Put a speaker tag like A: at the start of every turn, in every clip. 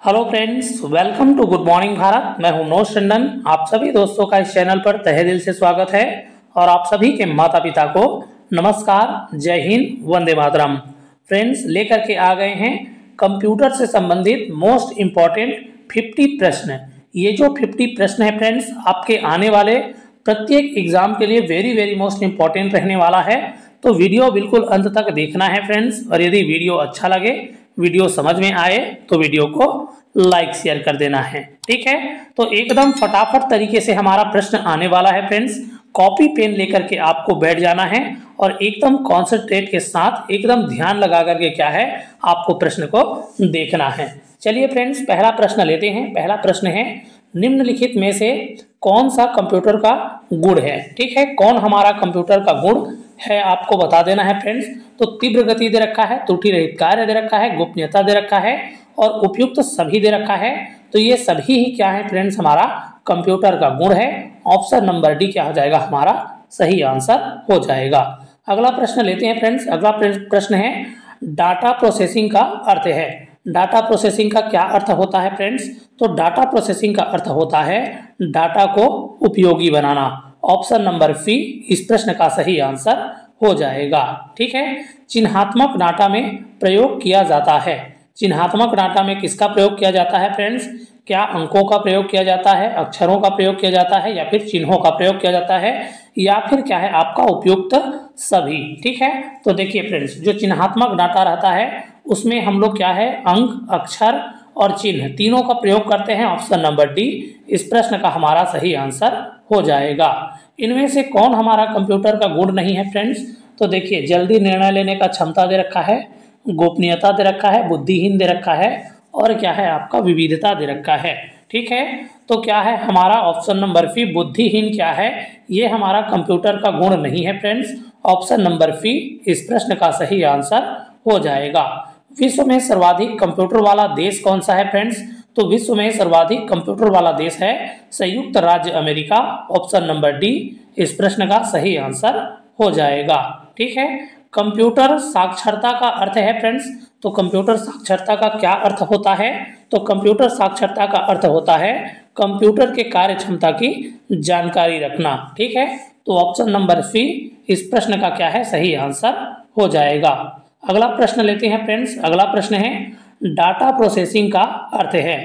A: Hello friends, welcome to good morning Bharat. मैं हूं मनोज टंडन। आप सभी दोस्तों का इस चैनल पर तहे दिल से स्वागत है और आप सभी के माता पिता को नमस्कार, जय हिंद, वंदे मातरम। फ्रेंड्स, लेकर के आ गए हैं कंप्यूटर से संबंधित मोस्ट इम्पॉर्टेंट 50 प्रश्न। ये जो 50 प्रश्न है फ्रेंड्स, आपके आने वाले प्रत्येक एग्जाम के लिए वेरी वेरी मोस्ट इम्पॉर्टेंट रहने वाला है। तो वीडियो बिल्कुल अंत तक देखना है फ्रेंड्स, और यदि वीडियो अच्छा लगे, वीडियो समझ में आए तो वीडियो को लाइक शेयर कर देना है। ठीक है, तो एकदम फटाफट तरीके से हमारा प्रश्न आने वाला है फ्रेंड्स। कॉपी पेन लेकर के आपको बैठ जाना है और एकदम कॉन्सेंट्रेट के साथ एकदम ध्यान लगा करके क्या है आपको प्रश्न को देखना है। चलिए फ्रेंड्स, पहला प्रश्न लेते हैं। पहला प्रश्न है, निम्नलिखित में से कौन सा कंप्यूटर का गुण है। ठीक है, कौन हमारा कंप्यूटर का गुण है आपको बता देना है फ्रेंड्स। तो तीव्र गति दे रखा है, त्रुटि रहित कार्य दे रखा है, गोपनीयता दे रखा है और उपयुक्त सभी दे रखा है। तो ये सभी ही क्या है फ्रेंड्स, हमारा कंप्यूटर का गुण है। ऑप्शन नंबर डी क्या हो जाएगा, हमारा सही आंसर हो जाएगा। अगला प्रश्न लेते हैं फ्रेंड्स। अगला प्रश्न है, डाटा प्रोसेसिंग का अर्थ है। डाटा प्रोसेसिंग का क्या अर्थ होता है फ्रेंड्स। तो डाटा प्रोसेसिंग का अर्थ होता है डाटा को उपयोगी बनाना। ऑप्शन नंबर सी इस प्रश्न का सही आंसर हो जाएगा। ठीक है, चिन्हात्मक डाटा में प्रयोग किया जाता है। चिन्हात्मक डाटा में किसका प्रयोग किया जाता है फ्रेंड्स। क्या अंकों का प्रयोग किया जाता है, अक्षरों का प्रयोग किया जाता है, या फिर चिन्हों का प्रयोग किया जाता है, या फिर क्या है आपका उपयुक्त सभी। ठीक है, तो देखिए फ्रेंड्स, जो चिन्हात्मक डाटा रहता है उसमें हम लोग क्या है अंक, अक्षर और चिन्ह तीनों का प्रयोग करते हैं। ऑप्शन नंबर डी इस प्रश्न का हमारा सही आंसर हो जाएगा। इनमें से कौन हमारा कंप्यूटर का गुण नहीं है फ्रेंड्स। तो देखिए, जल्दी निर्णय लेने का क्षमता दे रखा है, गोपनीयता दे रखा है, बुद्धिहीन दे रखा है और क्या है आपका विविधता दे रखा है। ठीक है, तो क्या है हमारा ऑप्शन नंबर सी बुद्धिहीन क्या है, ये हमारा कंप्यूटर का गुण नहीं है फ्रेंड्स। ऑप्शन नंबर सी इस प्रश्न का सही आंसर हो जाएगा। विश्व में सर्वाधिक कंप्यूटर वाला देश कौन सा है फ्रेंड्स। तो विश्व में सर्वाधिक कंप्यूटर वाला देश है संयुक्त राज्य अमेरिका। ऑप्शन नंबर डी इस प्रश्न का सही आंसर हो जाएगा। ठीक है, कंप्यूटर साक्षरता का अर्थ है फ्रेंड्स। तो कंप्यूटर साक्षरता का क्या अर्थ होता है। तो कंप्यूटर साक्षरता का अर्थ होता है कंप्यूटर के कार्य क्षमता की जानकारी रखना। ठीक है, तो ऑप्शन नंबर सी इस प्रश्न का क्या है सही आंसर हो जाएगा। अगला प्रश्न लेते हैं फ्रेंड्स। अगला प्रश्न है, डाटा प्रोसेसिंग का अर्थ है।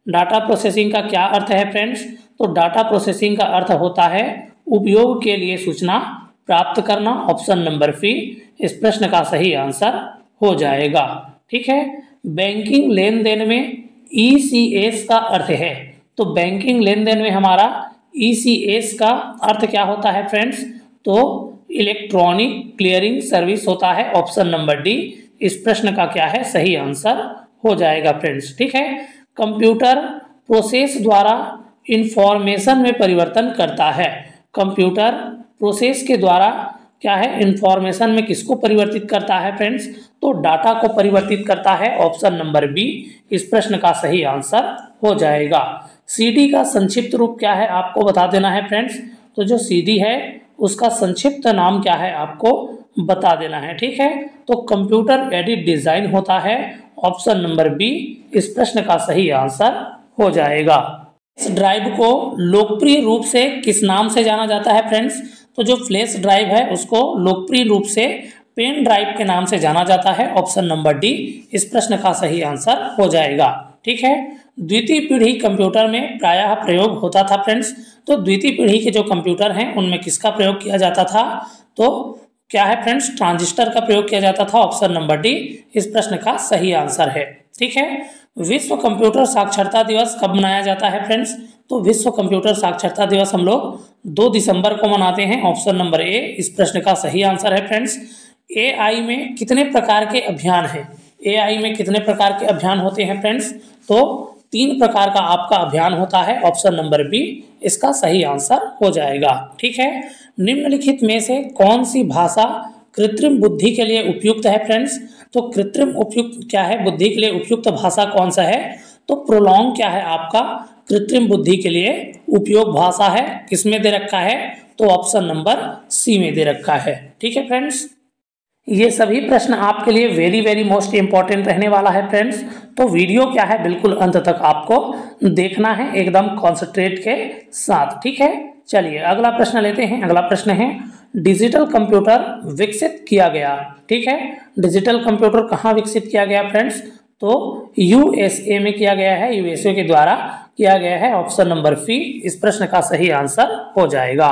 A: डाटा प्रोसेसिंग का क्या अर्थ है फ्रेंड्स। तो डाटा प्रोसेसिंग का अर्थ होता है उपयोग के लिए सूचना प्राप्त करना। ऑप्शन नंबर सी इस प्रश्न का सही आंसर हो जाएगा। ठीक है, बैंकिंग लेन देन में ईसीएस का अर्थ है। तो बैंकिंग लेन देन में हमारा ईसीएस का अर्थ क्या होता है फ्रेंड्स। तो इलेक्ट्रॉनिक क्लियरिंग सर्विस होता है। ऑप्शन नंबर डी इस प्रश्न का क्या है सही आंसर हो जाएगा फ्रेंड्स। ठीक है, कंप्यूटर प्रोसेस द्वारा इंफॉर्मेशन में परिवर्तन करता है। कंप्यूटर प्रोसेस के द्वारा क्या है इंफॉर्मेशन में किसको परिवर्तित करता है फ्रेंड्स। तो डाटा को परिवर्तित करता है। ऑप्शन नंबर बी इस प्रश्न का सही आंसर हो जाएगा। सीडी का संक्षिप्त रूप क्या है आपको बता देना है फ्रेंड्स। तो जो सीडी है उसका संक्षिप्त नाम क्या है आपको बता देना है। ठीक है, तो कंप्यूटर एडेड डिजाइन होता है। ऑप्शन नंबर बी इस प्रश्न का सही आंसर हो जाएगा। इस ड्राइव को लोकप्रिय रूप से किस नाम से जाना जाता है फ्रेंड्स। तो जो फ्लैश ड्राइव है उसको लोकप्रिय रूप से पेन ड्राइव के नाम से जाना जाता है। ऑप्शन नंबर डी इस प्रश्न का सही आंसर हो जाएगा। ठीक है, द्वितीय पीढ़ी कंप्यूटर में प्रायः प्रयोग होता था फ्रेंड्स। तो द्वितीय पीढ़ी के जो कंप्यूटर हैं उनमें किसका प्रयोग किया जाता था। तो क्या है फ्रेंड्स, ट्रांजिस्टर का प्रयोग किया जाता था। ऑप्शन नंबर डी इस प्रश्न का सही आंसर है। ठीक है, विश्व कंप्यूटर साक्षरता दिवस कब मनाया जाता है फ्रेंड्स। तो विश्व कंप्यूटर साक्षरता दिवस हम लोग 2 दिसंबर को मनाते हैं। ऑप्शन नंबर ए इस प्रश्न का सही आंसर है फ्रेंड्स। एआई में कितने प्रकार के अभियान हैं। एआई में कितने प्रकार के अभियान होते हैं फ्रेंड्स। तो 3 प्रकार का आपका अभियान होता है। ऑप्शन नंबर बी इसका सही आंसर हो जाएगा। ठीक है, निम्नलिखित में से कौन सी भाषा कृत्रिम बुद्धि के लिए उपयुक्त है फ्रेंड्स। तो कृत्रिम उपयुक्त क्या है बुद्धि के लिए उपयुक्त भाषा कौन सा है। तो प्रोलॉन्ग क्या है आपका कृत्रिम बुद्धि के लिए उपयोग भाषा है। किसमें दे रखा है। तो ऑप्शन नंबर सी में दे रखा है। ठीक है फ्रेंड्स, ये सभी प्रश्न आपके लिए वेरी वेरी मोस्ट इंपॉर्टेंट रहने वाला है फ्रेंड्स। तो वीडियो क्या है, बिल्कुल अंत तक आपको देखना है एकदम कॉन्सेंट्रेट के साथ, ठीक है। चलिए अगला प्रश्न लेते हैं। अगला प्रश्न है, डिजिटल कंप्यूटर विकसित किया गया, ठीक है। डिजिटल कंप्यूटर कहाँ विकसित किया गया फ्रेंड्स? तो यूएसए में किया गया है, यूएसए के द्वारा किया गया है। ऑप्शन नंबर सी इस प्रश्न का सही आंसर हो जाएगा।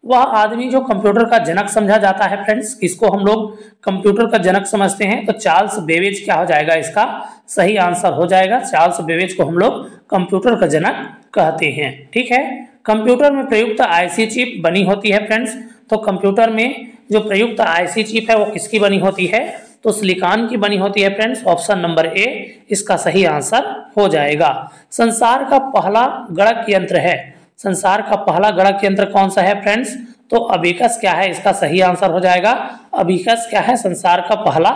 A: वह आदमी जो कंप्यूटर का जनक समझा जाता है फ्रेंड्स, किसको हम लोग कंप्यूटर का जनक समझते हैं? तो चार्ल्स बेबेज क्या हो जाएगा, इसका सही आंसर हो जाएगा। चार्ल्स बेबेज को हम लोग कंप्यूटर का जनक कहते हैं, ठीक है। कंप्यूटर में प्रयुक्त आईसी चिप बनी होती है फ्रेंड्स। तो कंप्यूटर में जो प्रयुक्त आईसी चिप है वो किसकी बनी होती है? तो सिलिकॉन की बनी होती है फ्रेंड्स। ऑप्शन नंबर ए इसका सही आंसर हो जाएगा। संसार का पहला गणक यंत्र है, संसार का पहला गणक यंत्र कौन सा है फ्रेंड्स? तो अबेकस क्या है, इसका सही आंसर हो जाएगा। अबेकस क्या है, संसार का पहला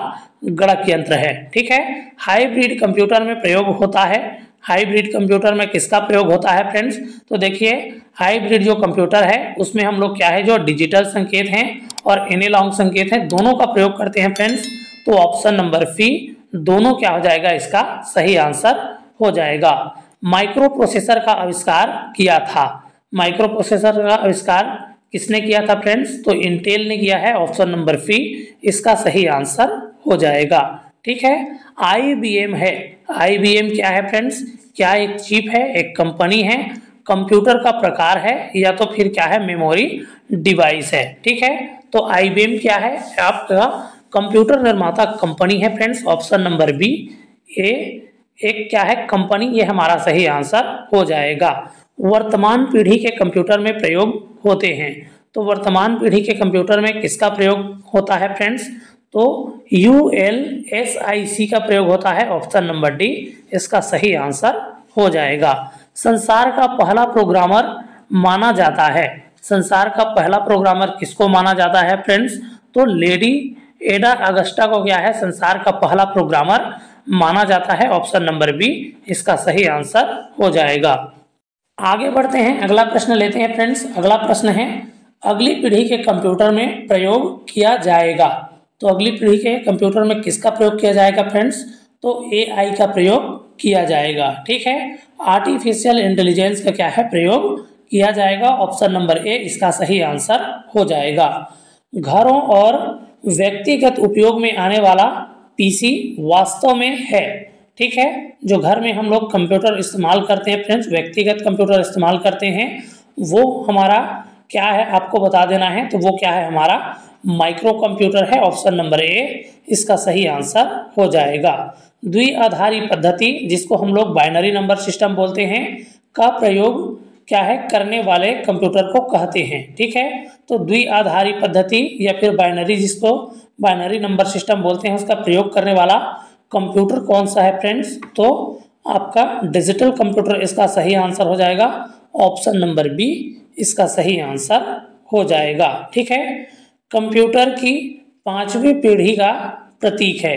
A: गणक यंत्र है, ठीक है। हाइब्रिड कंप्यूटर में प्रयोग होता है, हाइब्रिड कंप्यूटर में किसका प्रयोग होता है फ्रेंड्स? तो देखिए हाइब्रिड जो कंप्यूटर है उसमें हम लोग क्या है, जो डिजिटल संकेत हैं और एनालॉग संकेत हैं, दोनों का प्रयोग करते हैं फ्रेंड्स। तो ऑप्शन नंबर सी दोनों क्या हो जाएगा, इसका सही आंसर हो जाएगा। माइक्रो प्रोसेसर का आविष्कार किया था, माइक्रो प्रोसेसर का आविष्कार किसने किया था फ्रेंड्स? तो इंटेल ने किया है। ऑप्शन नंबर सी इसका सही आंसर हो जाएगा, ठीक है। आईबीएम है, आईबीएम क्या है फ्रेंड्स? क्या एक चिप है, एक कंपनी है, कंप्यूटर का प्रकार है, या तो फिर क्या है, मेमोरी डिवाइस है, ठीक है। तो आईबीएम क्या है, आपका कंप्यूटर निर्माता कंपनी है फ्रेंड्स। ऑप्शन नंबर बी एक क्या है, कंपनी, ये हमारा सही आंसर हो जाएगा। वर्तमान पीढ़ी के कंप्यूटर में प्रयोग होते हैं, तो वर्तमान पीढ़ी के कंप्यूटर में किसका प्रयोग होता है फ्रेंड्स? तो ULSIC का प्रयोग होता है। ऑप्शन नंबर डी इसका सही आंसर हो जाएगा। संसार का पहला प्रोग्रामर माना जाता है, संसार का पहला प्रोग्रामर किसको माना जाता है फ्रेंड्स? तो लेडी एडा अगस्टा को क्या है, संसार का पहला प्रोग्रामर माना जाता है। ऑप्शन नंबर बी इसका सही आंसर हो जाएगा। आगे बढ़ते हैं, अगला प्रश्न लेते हैं फ्रेंड्स। अगला प्रश्न है, अगली पीढ़ी के कंप्यूटर में प्रयोग किया जाएगा। तो अगली पीढ़ी के कंप्यूटर में किसका प्रयोग किया जाएगा फ्रेंड्स? तो AI का प्रयोग किया जाएगा, ठीक है। आर्टिफिशियल इंटेलिजेंस का क्या है, प्रयोग किया जाएगा। ऑप्शन नंबर ए इसका सही आंसर हो जाएगा। घरों और व्यक्तिगत उपयोग में आने वाला PC वास्तव में है, ठीक है। जो घर में हम लोग कंप्यूटर इस्तेमाल करते हैं फ्रेंड्स, व्यक्तिगत कंप्यूटर इस्तेमाल करते हैं, वो हमारा क्या है आपको बता देना है। तो वो क्या है, हमारा माइक्रो कंप्यूटर है। ऑप्शन नंबर ए इसका सही आंसर हो जाएगा। द्विआधारी पद्धति, जिसको हम लोग बाइनरी नंबर सिस्टम बोलते हैं, का प्रयोग क्या है, करने वाले कंप्यूटर को कहते हैं, ठीक है। तो द्विआधारी पद्धति या फिर बाइनरी, जिसको बाइनरी नंबर सिस्टम बोलते हैं, उसका प्रयोग करने वाला कंप्यूटर कौन सा है फ्रेंड्स? तो आपका डिजिटल कंप्यूटर इसका सही आंसर हो जाएगा। ऑप्शन नंबर बी इसका सही आंसर हो जाएगा, ठीक है। कंप्यूटर की पांचवी पीढ़ी का प्रतीक है,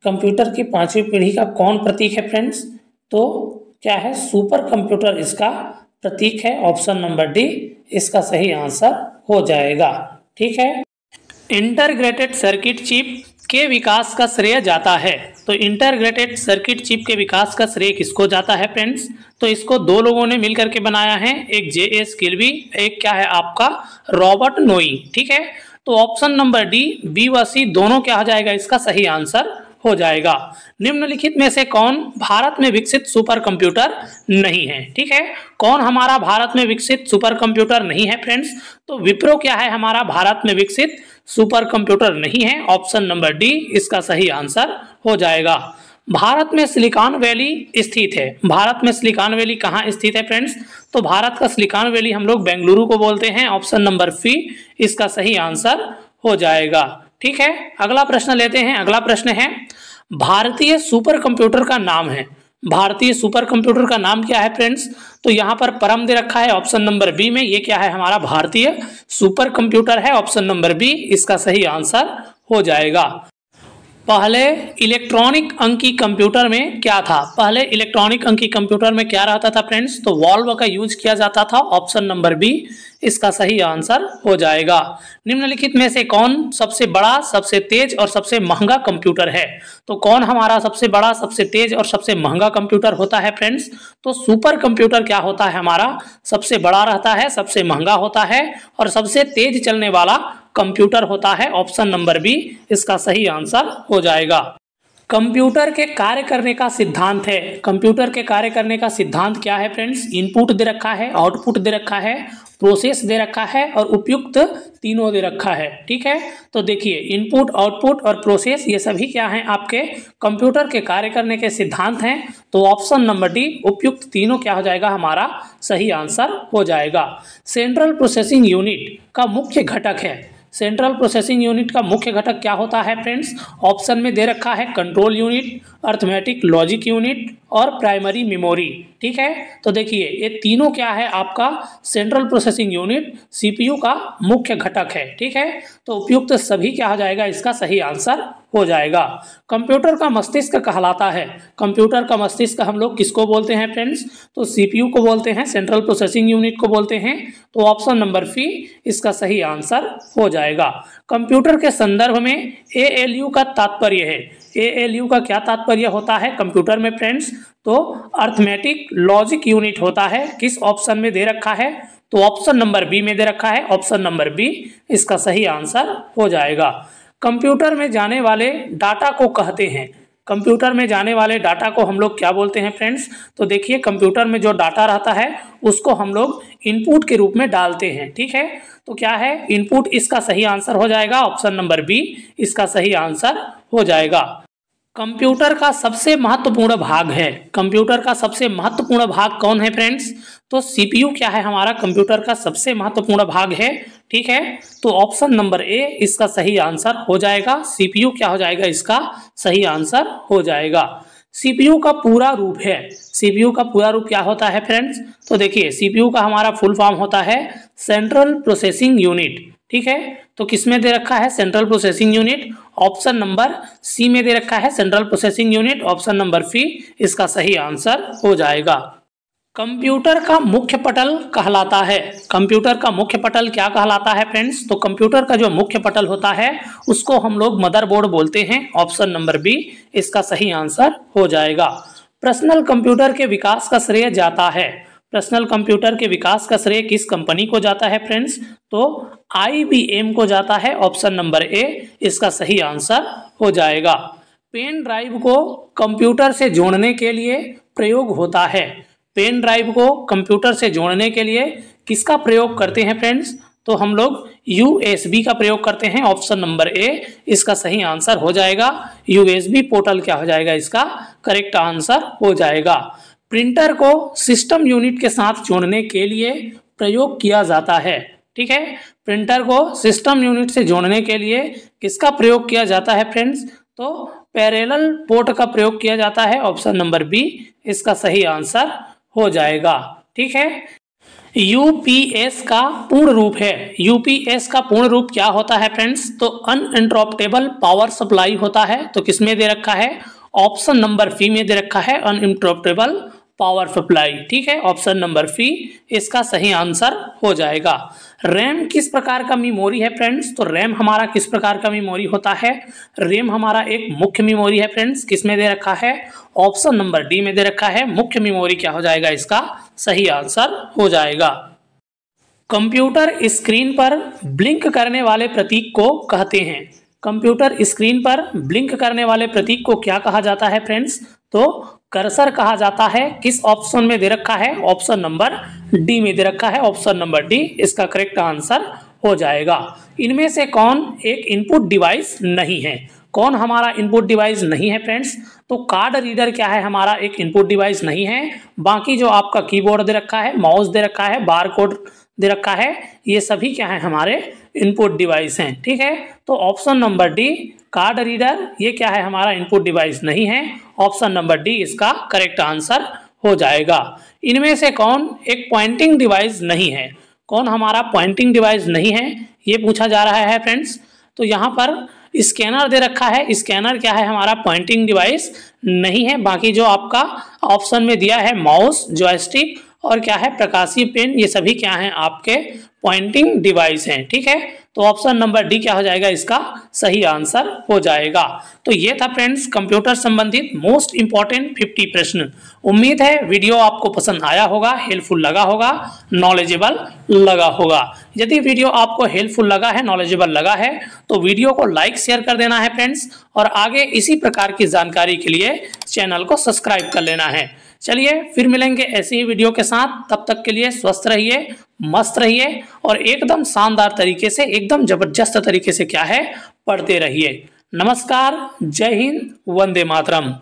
A: कंप्यूटर की पांचवी पीढ़ी का कौन प्रतीक है फ्रेंड्स? तो क्या है, सुपर कंप्यूटर इसका प्रतीक है। ऑप्शन नंबर डी इसका सही आंसर हो जाएगा, ठीक है। इंटीग्रेटेड सर्किट चिप के विकास का श्रेय जाता है, तो इंटीग्रेटेड सर्किट चिप के विकास का श्रेय किसको जाता है फ्रेंड्स? तो इसको दो लोगों ने मिलकर के बनाया है, एक JS किल्बी, एक क्या है आपका रॉबर्ट नोई, ठीक है। तो ऑप्शन नंबर डी, बी व सी दोनों क्या हो जाएगा, इसका सही आंसर हो जाएगा। निम्नलिखित में से कौन भारत में विकसित सुपर कंप्यूटर नहीं है, ठीक है। कौन हमारा भारत में विकसित सुपर कंप्यूटर नहीं है फ्रेंड्स? तो विप्रो क्या है, हमारा भारत में विकसित सुपर कंप्यूटर नहीं है। ऑप्शन नंबर डी इसका सही आंसर हो जाएगा। भारत में सिलिकॉन वैली स्थित है, भारत में सिलिकॉन वैली कहाँ स्थित है फ्रेंड्स? तो भारत का सिलिकॉन वैली हम लोग बेंगलुरु को बोलते हैं। ऑप्शन नंबर सी इसका सही आंसर हो जाएगा, ठीक है। अगला प्रश्न लेते हैं। अगला प्रश्न है, भारतीय सुपर कंप्यूटर का नाम है, भारतीय सुपर कंप्यूटर का नाम क्या है फ्रेंड्स? तो यहाँ पर परम दे रखा है ऑप्शन नंबर बी में, ये क्या है, हमारा भारतीय सुपर कंप्यूटर है। ऑप्शन नंबर बी इसका सही आंसर हो जाएगा। पहले इलेक्ट्रॉनिक अंकी कंप्यूटर में क्या था? पहले इलेक्ट्रॉनिक अंकी कंप्यूटर में क्या रहता था फ्रेंड्स? तो वॉल्व का यूज किया जाता था। ऑप्शन नंबर बी इसका सही आंसर हो जाएगा। निम्नलिखित में से कौन सबसे बड़ा, सबसे तेज और सबसे महंगा कंप्यूटर है? तो कौन हमारा सबसे बड़ा, सबसे तेज और सबसे महंगा कंप्यूटर होता है फ्रेंड्स? तो सुपर कंप्यूटर क्या होता है हमारा? सबसे बड़ा रहता है, सबसे महंगा होता है और सबसे तेज चलने वाला कंप्यूटर होता है। ऑप्शन नंबर बी इसका सही आंसर हो जाएगा। कंप्यूटर के कार्य करने का सिद्धांत है। कंप्यूटर के कार्य करने का सिद्धांत क्या है फ्रेंड्स? इनपुट दे रखा है, आउटपुट दे रखा है, प्रोसेस दे रखा है और उपयुक्त तीनों दे रखा है। ठीक है, तो देखिए इनपुट, आउटपुट और प्रोसेस ये सभी क्या हैं? आपके कंप्यूटर के कार्य करने के सिद्धांत हैं। तो ऑप्शन नंबर डी उपयुक्त तीनों क्या हो जाएगा? हमारा सही आंसर हो जाएगा। सेंट्रल प्रोसेसिंग यूनिट का मुख्य घटक है। सेंट्रल प्रोसेसिंग यूनिट का मुख्य घटक क्या होता है फ्रेंड्स? ऑप्शन में दे रखा है control unit, arithmetic logic unit और प्राइमरी मेमोरी। ठीक है, तो देखिए ये तीनों क्या है? आपका सेंट्रल प्रोसेसिंग यूनिट सीपीयू का मुख्य घटक है। ठीक है, तो उपयुक्त सभी क्या हो जाएगा? इसका सही आंसर हो जाएगा। कंप्यूटर का मस्तिष्क कहलाता है। कंप्यूटर का मस्तिष्क हम लोग किसको बोलते हैं फ्रेंड्स? तो सीपीयू को बोलते हैं, सेंट्रल प्रोसेसिंग यूनिट को बोलते हैं। तो ऑप्शन नंबर सी इसका सही आंसर हो जाएगा। कंप्यूटर के संदर्भ में एएलयू का तात्पर्य है। एएलयू का क्या तात्पर्य होता है कंप्यूटर में फ्रेंड्स? तो अर्थमेटिक लॉजिक यूनिट होता है। किस ऑप्शन में दे रखा है? तो ऑप्शन नंबर बी में दे रखा है। ऑप्शन नंबर बी इसका सही आंसर हो जाएगा। कंप्यूटर में जाने वाले डाटा को कहते हैं। कंप्यूटर में जाने वाले डाटा को हम लोग क्या बोलते हैं फ्रेंड्स? तो देखिए कंप्यूटर में जो डाटा रहता है उसको हम लोग इनपुट के रूप में डालते हैं। ठीक है, तो क्या है? इनपुट इसका सही आंसर हो जाएगा। ऑप्शन नंबर बी इसका सही आंसर हो जाएगा। कंप्यूटर का सबसे महत्वपूर्ण भाग है। कंप्यूटर का सबसे महत्वपूर्ण भाग कौन है फ्रेंड्स? तो सीपीयू क्या है हमारा? कंप्यूटर का सबसे महत्वपूर्ण भाग है। ठीक है, तो ऑप्शन नंबर ए इसका सही आंसर हो जाएगा। सीपीयू क्या हो जाएगा? इसका सही आंसर हो जाएगा। सीपीयू का पूरा रूप है। सीपीयू का पूरा रूप क्या होता है फ्रेंड्स? तो देखिए सीपीयू का हमारा फुल फॉर्म होता है सेंट्रल प्रोसेसिंग यूनिट। ठीक है, तो किसमें दे रखा है? Central processing unit. Option number C में दे रखा है central processing unit. Option number C इसका सही आंसर हो जाएगा। कंप्यूटर का मुख्य पटल कहलाता है। कंप्यूटर का मुख्य पटल क्या कहलाता है फ्रेंड्स? तो कंप्यूटर का जो मुख्य पटल होता है उसको हम लोग मदरबोर्ड बोलते हैं। ऑप्शन नंबर बी इसका सही आंसर हो जाएगा। पर्सनल कंप्यूटर के विकास का श्रेय जाता है। पर्सनल कंप्यूटर के विकास का श्रेय किस कंपनी को जाता है फ्रेंड्स? तो IBM को जाता है। ऑप्शन नंबर ए इसका सही आंसर हो जाएगा। पेन ड्राइव को कंप्यूटर से जोड़ने के लिए प्रयोग होता है। पेन ड्राइव को कंप्यूटर से जोड़ने के लिए किसका प्रयोग करते हैं फ्रेंड्स? तो हम लोग USB का प्रयोग करते हैं। ऑप्शन नंबर ए इसका सही आंसर हो जाएगा। USB पोर्टल क्या हो जाएगा? इसका करेक्ट आंसर हो जाएगा। प्रिंटर को सिस्टम यूनिट के साथ जोड़ने के लिए प्रयोग किया जाता है। ठीक है, प्रिंटर को सिस्टम यूनिट से जोड़ने के लिए किसका प्रयोग किया जाता है फ्रेंड्स? तो पैरेलल पोर्ट का प्रयोग किया जाता है। ऑप्शन नंबर बी इसका सही आंसर हो जाएगा। ठीक है, यूपीएस का पूर्ण रूप है। यूपीएस का पूर्ण रूप क्या होता है फ्रेंड्स? तो अनइंटरप्टेबल पावर सप्लाई होता है। तो किसमें दे रखा है? ऑप्शन नंबर सी में दे रखा है अनइंटरप्टेबल पावर सप्लाई। ठीक है, ऑप्शन नंबर सी इसका सही आंसर हो जाएगा। रैम किस प्रकार का मेमोरी है फ्रेंड्स? तो रैम हमारा किस प्रकार का मेमोरी होता है? रैम हमारा एक मुख्य मेमोरी है फ्रेंड्स। किसमें दे रखा है? ऑप्शन नंबर डी में दे रखा है। मुख्य मेमोरी क्या हो जाएगा? इसका सही आंसर हो जाएगा। कंप्यूटर स्क्रीन पर ब्लिंक करने वाले प्रतीक को कहते हैं। कंप्यूटर स्क्रीन पर ब्लिंक करने वाले प्रतीक को क्या कहा जाता है फ्रेंड्स? तो कर्सर कहा जाता है। किस ऑप्शन में दे रखा है? ऑप्शन नंबर डी में दे रखा है। ऑप्शन नंबर डी इसका करेक्ट आंसर हो जाएगा। इनमें से कौन एक इनपुट डिवाइस नहीं है? कौन हमारा इनपुट डिवाइस नहीं है फ्रेंड्स? तो कार्ड रीडर क्या है? हमारा एक इनपुट डिवाइस नहीं है। बाकी जो आपका कीबोर्ड दे रखा है, माउस दे रखा है, बार कोड दे रखा है, ये सभी क्या है? हमारे इनपुट डिवाइस हैं। ठीक है, तो option number D card reader ये क्या है? हमारा इनपुट डिवाइस नहीं है। ऑप्शन नंबर डी इसका करेक्ट आंसर हो जाएगा। इनमें से कौन एक पॉइंटिंग डिवाइस नहीं है? कौन हमारा पॉइंटिंग डिवाइस नहीं है ये पूछा जा रहा है फ्रेंड्स। तो यहाँ पर स्कैनर दे रखा है, स्कैनर क्या है हमारा पॉइंटिंग डिवाइस नहीं है। बाकी जो आपका ऑप्शन में दिया है माउस, जॉयस्टिक और क्या है प्रकाशीय पेन, ये सभी क्या हैं आपके पॉइंटिंग डिवाइस हैं। ठीक है, तो ऑप्शन नंबर डी क्या हो जाएगा, इसका सही आंसर हो जाएगा। तो ये था फ्रेंड्स कंप्यूटर संबंधित मोस्ट इंपॉर्टेंट 50 प्रश्न। उम्मीद है वीडियो आपको पसंद आया होगा, हेल्पफुल लगा होगा, नॉलेजेबल लगा होगा। यदि वीडियो आपको हेल्पफुल लगा है, नॉलेजेबल लगा है, तो वीडियो को लाइक शेयर कर देना है फ्रेंड्स, और आगे इसी प्रकार की जानकारी के लिए चैनल को सब्सक्राइब कर लेना है। चलिए फिर मिलेंगे ऐसे ही वीडियो के साथ, तब तक के लिए स्वस्थ रहिए, मस्त रहिए और एकदम शानदार तरीके से, एकदम जबरदस्त तरीके से क्या है पढ़ते रहिए। नमस्कार, जय हिंद, वंदे मातरम।